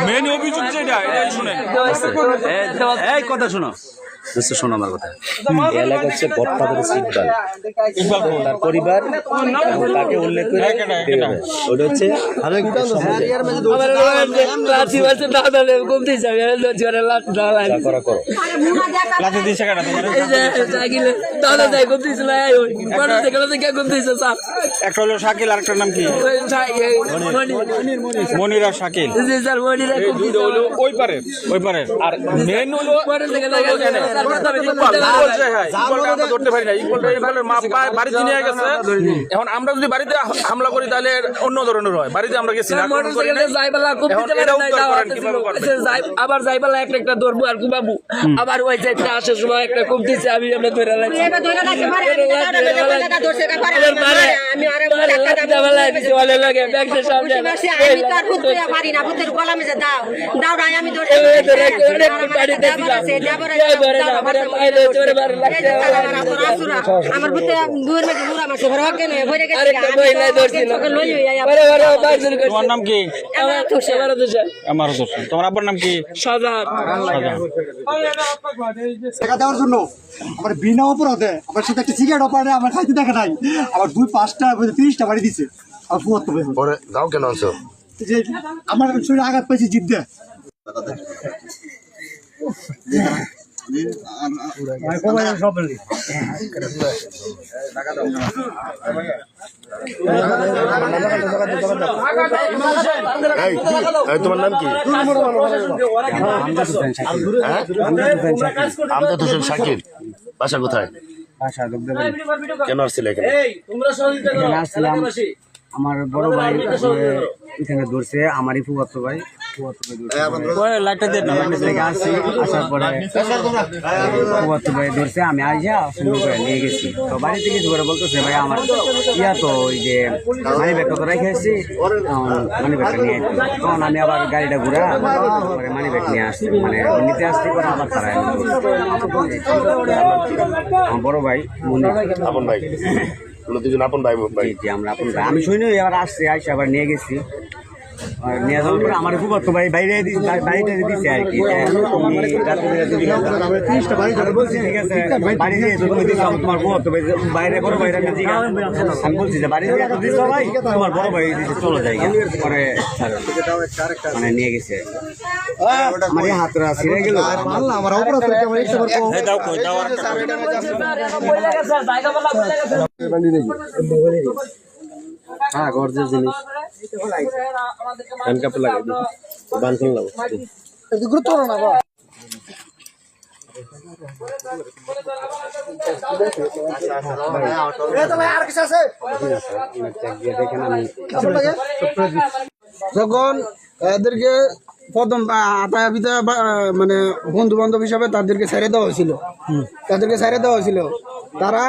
Main অভিযোগ যেটা এটাই শুনেন, এই কথা শোনো, শোনো আমার কথা। এলাকা হচ্ছে বটপাতের ইকবাল, তার পরিবার তাকে উল্লেখ করে ওটা হচ্ছে একটা হলো শাকিল, আরেকটার নাম কি মনির আর শাকিল, ওই পারে আর মেন হলো ধরতে পারি না। বাড়িতে নিয়ে গেছে, এখন আমরা যদি বাড়িতে হামলা করি তাহলে অন্য ধরনের হয়। বাড়িতে আমরা গেছি আবার যাইবেলা একটা ধরবো আর কুবাবু, আবার ওই যে আসার সময় একটা কমতেছে, আমি আমরা ধরে আমার বুতে দুয়ের মধ্যে মুরা মারছে ঘর হকে না ভরে গেছে। তোমার নাম কি? আমার দোষ। তোমার আব্বার নাম কি? টাকা দেওয়ার জন্য আমার বিনা অপরাধে আমার সাথে একটা সিগারেট অপারে আমার খাইতে দেখা নাই, আবার 2-5টা 30টা বাড়ি দিছে। আর ফুয়াতো পরে গাও কেন আনছো? যে আমার শরীরে আঘাত পাইছি জিদ দিয়ে। তোমার নাম কি? আমজাদ হোসেন শাকির। বাসা কোথায়? কেন আসছিল এখানে? আমার বড় ভাই এখানে ধরছে, আমারই ফুফাতো ভাই আসার পরে ফুফাতো ভাই ধরছে, আমি আইসা সুন্দর করে নিয়ে গেছি। তো বাড়িতে কিছু করে বলতেছে ভাই আমার তো ওই যে মানি ব্যাগটা তো রেখে এসেছি, মানি ব্যাগটা নিয়ে আসছি। তখন আমি আবার গাড়িটা ঘুরা পরে মানি ব্যাগ নিয়ে আসছি, মানে নিতে আসছি পরে আবার তারা আমার বড় ভাই আপন ভাই, দুজন আপন ভাই। জি আমরা আপন ভাই। আমি শুনি এবার আসছি, আইসা আবার নিয়ে গেছি। নিয়ে যাওয়ার পরে আমার খুব অর্থ ভাই বাইরে বাড়িটা দিচ্ছে আর কি, বলছি ঠিক আছে বাড়ি দিয়ে তুমি দিচ্ছ তোমার বউ অর্থ ভাই বাইরে বড় ভাইরা আমি বলছি যে বাড়ি দিয়ে দিচ্ছ ভাই তোমার বড় ভাই দিচ্ছে চলে যায় পরে মানে নিয়ে গেছে। আমার হাতরা ছিঁড়ে গেল, আমার অপরাধ হ্যাঁ গর্জের জিনিস গুরুত্ব না যখন এদেরকে প্রথম আতায়া পিতা মানে বন্ধু বান্ধব হিসাবে তাদেরকে ছেড়ে দেওয়া হয়েছিল, তারা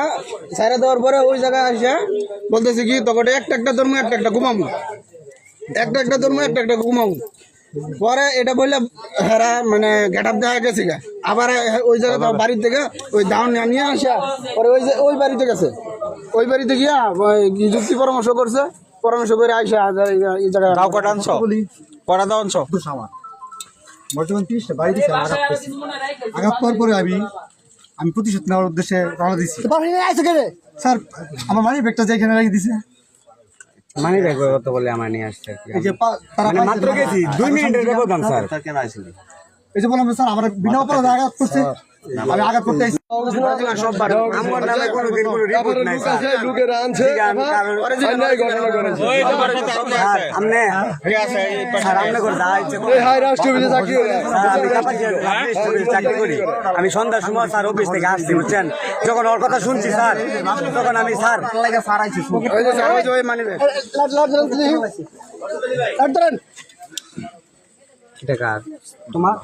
ছেড়ে দেওয়ার পরে ওই জায়গায় এসে বলতেছে কি তখন একটা ধর্ম একটা ঘুমামু, একটা ধর্ম একটা ঘুমামু। পরে এটা বললে হেরা মানে গেট আপ দেখা গেছে গা, আবার ওই জায়গায় বাড়ির থেকে ওই দাউন নিয়ে আসা পরে ওই বাড়িতে গেছে, ওই বাড়িতে গিয়া যুক্তি পরামর্শ করছে, পরামর্শ করে আইসা এই জায়গায় বর্তমান 30টা বাড়ি দিচ্ছে আঘাত পাওয়ার পরে আমি প্রতিশোধ নেওয়ার উদ্দেশ্যে রওনা দিচ্ছি। স্যার আমার মানি ব্যাগটা যে এখানে রেখে দিছে, মানি ব্যাগ কথা বলে আমার নিয়ে আসছে মাত্র গেছি 2 মিনিটের ব্যবধান স্যার। এই যে বললাম স্যার আমার বিনা অপরাধে আঘাত করছে, আমি আঘাত করতে আইছি। আমার নামে কোনোদিন কোনো রিপোর্ট নাই স্যার, আমি সন্ধ্যার সময় স্যার অফিস থেকে আসছি বুঝছেন, যখন ওর কথা শুনছি স্যার তখন আমি স্যার তোমার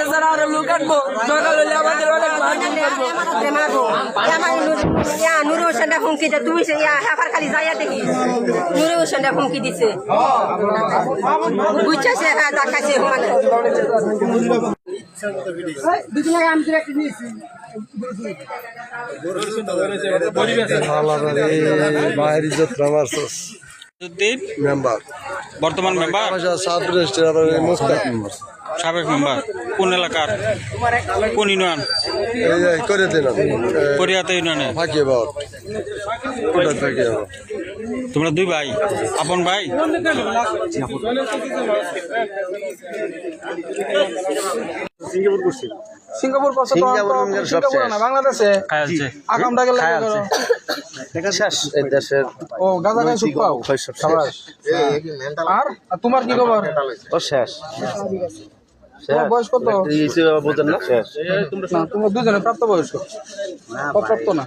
স্যার আমি নুরু হোসেনটা হুমকি দে তুমি হেফার খালি যাইয়া দেখি নুরু হোসেনটা হুমকি দিছে বুঝছে হ্যাঁ দেখাচ্ছে মানে মেম্বার বর্তমান মেম্বার সাবেক মেম্বার কোন এলাকার কোন ইউনিয়ন কোরিয়াতে ইউনিয়নে তোমরা দুই ভাই আপন ভাই সিঙ্গাপুর করছে তো সিঙ্গাপুর না বাংলাদেশে খাইছে আকামটা গেলে ও গাজা খাই সুপ পাও সাবাস। আর তোমার কি খবর? শেষ তোমার বয়স কত? না, তোমরা দুজনে প্রাপ্ত বয়স্ক অপ্রাপ্ত না।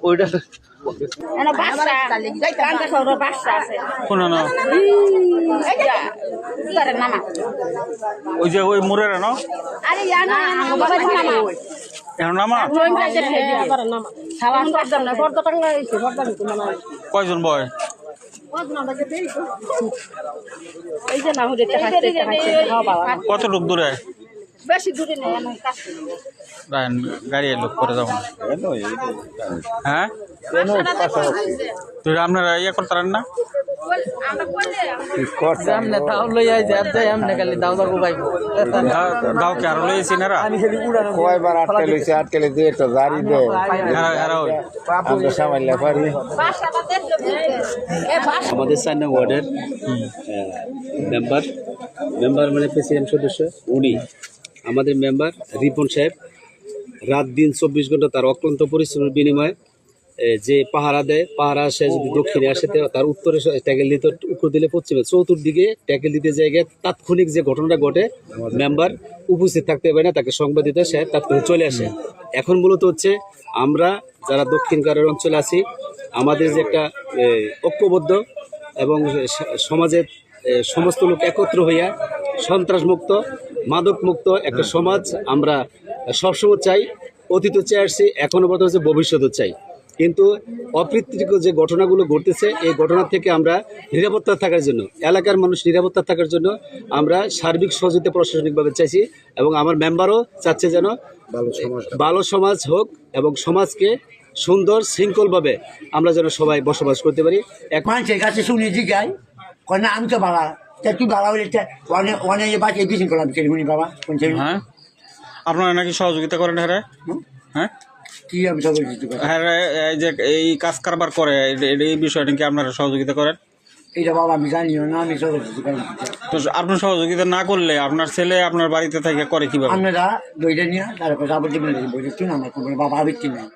ওইটা কোন না ওই যে ওই মোড়ের না এখন নামা কয়জন বয় কত লোক দূরে বেশি দূরে নেই গাড়ি লোক করে যাবো হ্যাঁ তুই আপনারা ইয়ে করতেন না দাও কে আরো লইছি না কয়বার আটকে লইছে একটা জারি দেয় সামাইলে পারি আমাদের 4 নং ওয়ার্ডের মেম্বার মানে প্রেসিডেন্ট সদস্য উনি আমাদের মেম্বার রিপন সাহেব রাত দিন 24 ঘন্টা তার অক্লান্ত পরিশ্রমের বিনিময়ে যে পাহারা দেয়, পাহারা সে যদি দক্ষিণে আসে তার উত্তরে ট্যাকেল দিতে, উত্তর দিলে পশ্চিমে, চতুর্দিকে ট্যাকেল দিতে জায়গায় তাৎক্ষণিক যে ঘটনাটা ঘটে মেম্বার উপস্থিত থাকতে পারে না, তাকে সংবাদ দিতে সে তাৎক্ষণিক চলে আসে। এখন মূলত হচ্ছে আমরা যারা দক্ষিণকারের অঞ্চলে আছি আমাদের যে একটা ঐক্যবদ্ধ এবং সমাজের সমস্ত লোক একত্র হইয়া সন্ত্রাসমুক্ত মাদকমুক্ত একটা সমাজ আমরা সবসময় চাই, অতীতও চাই আসছি, এখনও বলতে হচ্ছে ভবিষ্যতেও চাই। কিন্তু অপ্রীতিকর যে ঘটনাগুলো ঘটতেছে এই ঘটনা থেকে আমরা নিরাপত্তা থাকার জন্য, এলাকার মানুষ নিরাপত্তা থাকার জন্য আমরা সার্বিক সহযোগিতা প্রশাসনিকভাবে চাইছি এবং আমার মেম্বারও চাচ্ছে যেন ভালো সমাজ হোক এবং সমাজকে সুন্দর শৃঙ্খলভাবে আমরা যেন সবাই বসবাস করতে পারি। এক মানুষের কাছে শুনে জিজ্ঞাই না আমি তো বাবা তুই বাবা হলে অনেক বাচ্চা কিছু করলাম ছেলেমুনি বাবা কোন ছেলে। হ্যাঁ আপনারা নাকি সহযোগিতা করেন? হ্যাঁ হ্যাঁ কি আমি সহযোগিতা করি? হ্যাঁ এই যে এই কাজ কারবার করে এই বিষয়টা কি আপনারা সহযোগিতা করেন? এইটা বাবা আমি জানিও না, আমি সহযোগিতা করি। তো আপনি সহযোগিতা না করলে আপনার ছেলে আপনার বাড়িতে থেকে করে কিভাবে? আপনারা দইটা নিয়ে তারপর আপত্তি বলে আমার বাবা আবৃত্তি নেই।